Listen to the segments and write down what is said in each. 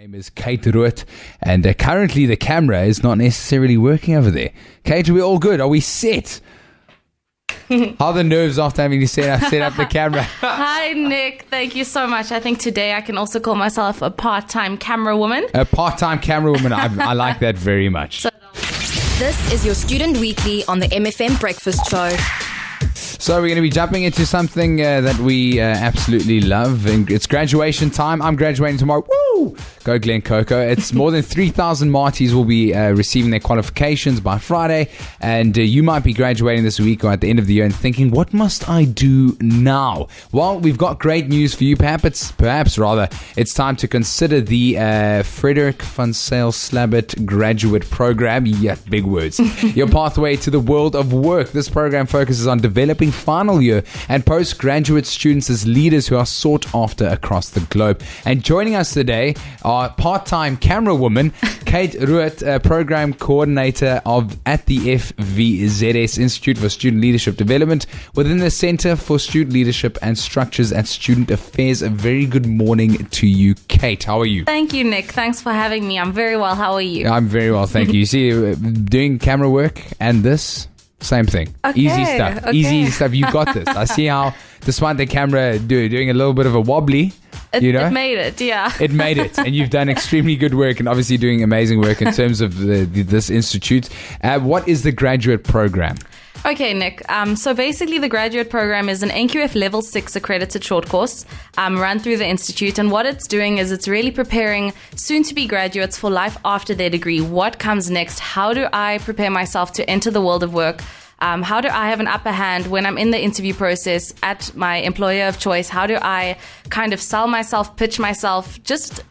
name is Kate Roodt, and currently the camera is not necessarily working over there. Kate, are we all good? Are we set? How are the nerves after having to set up the camera? Hi, Nick. Thank you so much. I think today I can also call myself a part-time camera woman. A part-time camera woman. I like that very much. This is your Student Weekly on the MFM Breakfast Show. So we're going to be jumping into something that we absolutely love. It's graduation time. I'm graduating tomorrow. Woo! Go Glen Coco. It's more than 3,000 Marties will be receiving their qualifications by Friday. And you might be graduating this week or at the end of the year and thinking, what must I do now? Well, we've got great news for you. Perhaps it's time to consider the Frederick van Zyl Graduate Programme. Yeah, big words. Your pathway to the world of work. This program focuses on developing final year and postgraduate students as leaders who are sought after across the globe. And joining us today are part-time camera woman Kate Roodt, program coordinator at the FVZS Institute for Student Leadership Development within the Center for Student Leadership and Structures at Student Affairs. A very good morning to you, Kate. How are you? Thank you, Nick. Thanks for having me. I'm very well. How are you? I'm very well, thank you. You see, doing camera work and this, same thing. Okay, Easy stuff. You got this. I see how, despite the camera doing a little bit of a wobbly, it made it, yeah. It made it. And you've done extremely good work and obviously doing amazing work in terms of this institute. What is the graduate program? Okay, Nick. So basically the graduate program is an NQF Level 6 accredited short course run through the institute. And what it's doing is it's really preparing soon-to-be graduates for life after their degree. What comes next? How do I prepare myself to enter the world of work? How do I have an upper hand when I'm in the interview process at my employer of choice? How do I kind of sell myself, pitch myself, just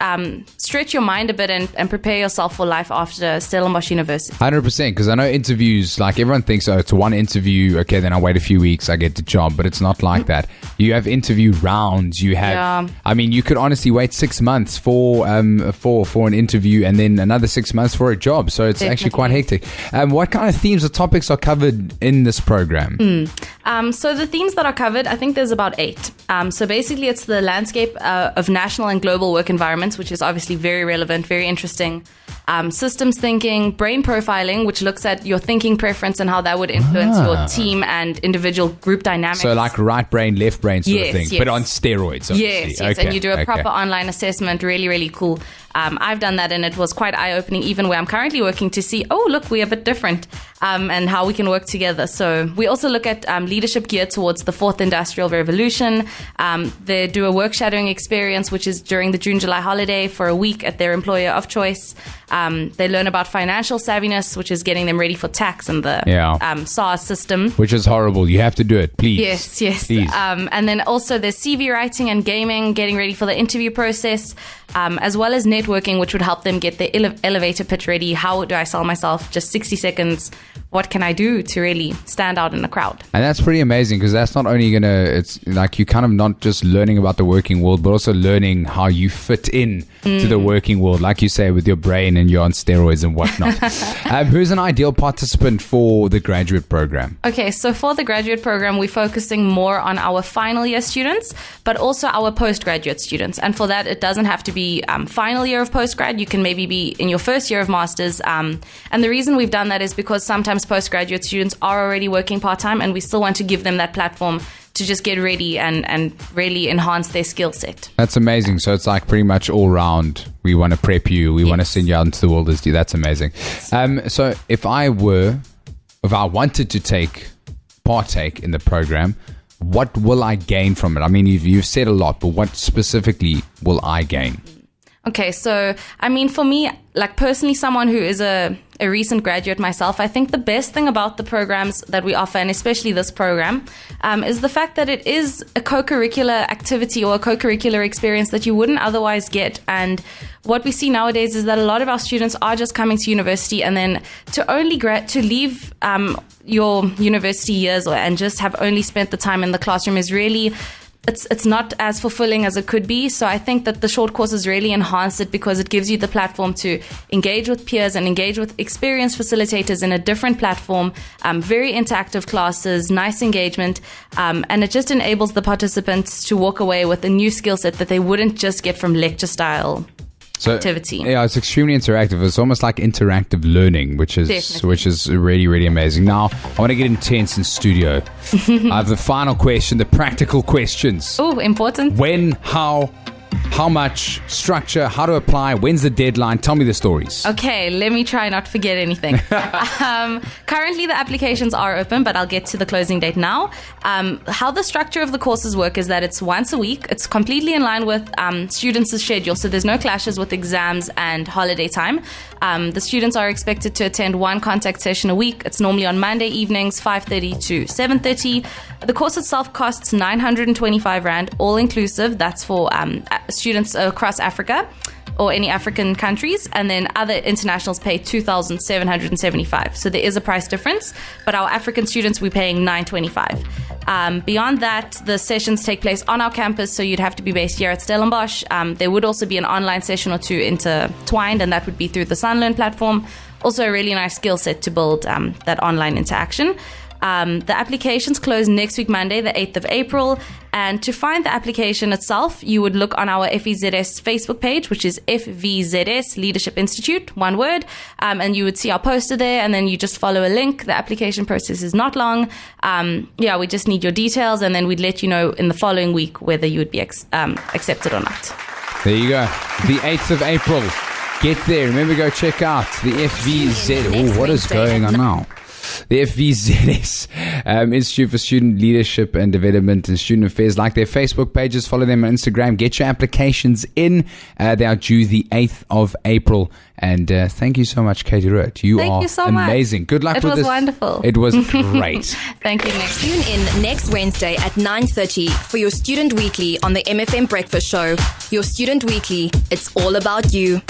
stretch your mind a bit and prepare yourself for life after Stellenbosch University? 100%, because I know interviews, like everyone thinks, oh, it's one interview, okay, then I wait a few weeks, I get the job, but it's not like that. You have interview rounds, you have, I mean, you could honestly wait 6 months for an interview and then another 6 months for a job, so it's actually quite hectic. What kind of themes or topics are covered in this program? So the themes that are covered, I think there's about 8. So basically it's the landscape of national and global work environments, which is obviously very relevant, very interesting. Systems thinking, brain profiling, which looks at your thinking preference and how that would influence your team and individual group dynamics. So like right brain, left brain sort of thing, but on steroids, obviously. Yes, okay, and you do a proper online assessment, really, really cool. I've done that and it was quite eye-opening, even where I'm currently working, to see, oh, look, we're a bit different and how we can work together. So we also look at leadership geared towards the 4th Industrial Revolution. They do a work shadowing experience, which is during the June-July holiday for a week at their employer of choice. They learn about financial savviness, which is getting them ready for tax and the SARS system. Which is horrible. You have to do it, please. Yes. Please. And then also there's CV writing and gaming, getting ready for the interview process, as well as networking, which would help them get their elevator pitch ready. How do I sell myself? Just 60 seconds. What can I do to really stand out in the crowd? And that's pretty amazing, because that's not only it's like you kind of not just learning about the working world, but also learning how you fit in to the working world, like you say, with your brain and you're on steroids and whatnot. Who's an ideal participant for the graduate program? Okay, so for the graduate program, we're focusing more on our final year students, but also our postgraduate students. And for that, it doesn't have to be final year of postgrad. You can maybe be in your first year of masters. And the reason we've done that is because sometimes postgraduate students are already working part-time and we still want to give them that platform to just get ready and really enhance their skill set. That's amazing. So it's like pretty much all round. We want to prep you. We want to send you out into the world as you. That's amazing. So if I wanted to partake in the program, what will I gain from it? I mean, you've said a lot, but what specifically will I gain? Okay, so I mean, for me, like personally, someone who is a recent graduate myself, I think the best thing about the programs that we offer, and especially this program, is the fact that it is a co-curricular activity or a co-curricular experience that you wouldn't otherwise get. And what we see nowadays is that a lot of our students are just coming to university and then to leave your university years and just have only spent the time in the classroom is really it's not as fulfilling as it could be. So I think that the short courses really enhance it because it gives you the platform to engage with peers and engage with experienced facilitators in a different platform, very interactive classes, nice engagement, and it just enables the participants to walk away with a new skill set that they wouldn't just get from lecture style. activity. Yeah, it's extremely interactive. It's almost like interactive learning, which is really, really amazing. Now, I want to get intense in studio. I have the final question, the practical questions. Oh, important. When, how much, structure, how to apply, when's the deadline? Tell me the stories. Okay, let me try not to forget anything. Currently, the applications are open, but I'll get to the closing date now. How the structure of the courses work is that it's once a week. It's completely in line with students' schedule, so there's no clashes with exams and holiday time. The students are expected to attend one contact session a week. It's normally on Monday evenings, 5:30 to 7:30. The course itself costs 925 Rand, all inclusive. That's for students across Africa or any African countries, and then other internationals pay 2,775. So there is a price difference, but our African students, we're paying 925. Beyond that, the sessions take place on our campus, so you'd have to be based here at Stellenbosch. There would also be an online session or two intertwined, and that would be through the Sunlearn platform. Also a really nice skill set to build that online interaction. The applications close next week, Monday, the 8th of April. And to find the application itself, you would look on our FVZS Facebook page, which is FVZS Leadership Institute, one word. And you would see our poster there, and then you just follow a link. The application process is not long. We just need your details, and then we'd let you know in the following week whether you would be accepted or not. There you go. The 8th of April. Get there. Remember, go check out the FVZ. Oh, what is going on now? The FVZS Institute for Student Leadership and Development and Student Affairs. Like their Facebook pages, follow them on Instagram. Get your applications in. They are due the 8th of April. And thank you so much, Kate Roodt. You are so amazing. Much. Good luck with this. It was wonderful. It was great. Thank you, Nick. Tune in next Wednesday at 9:30 for your Student Weekly on the MFM Breakfast Show. Your Student Weekly. It's all about you.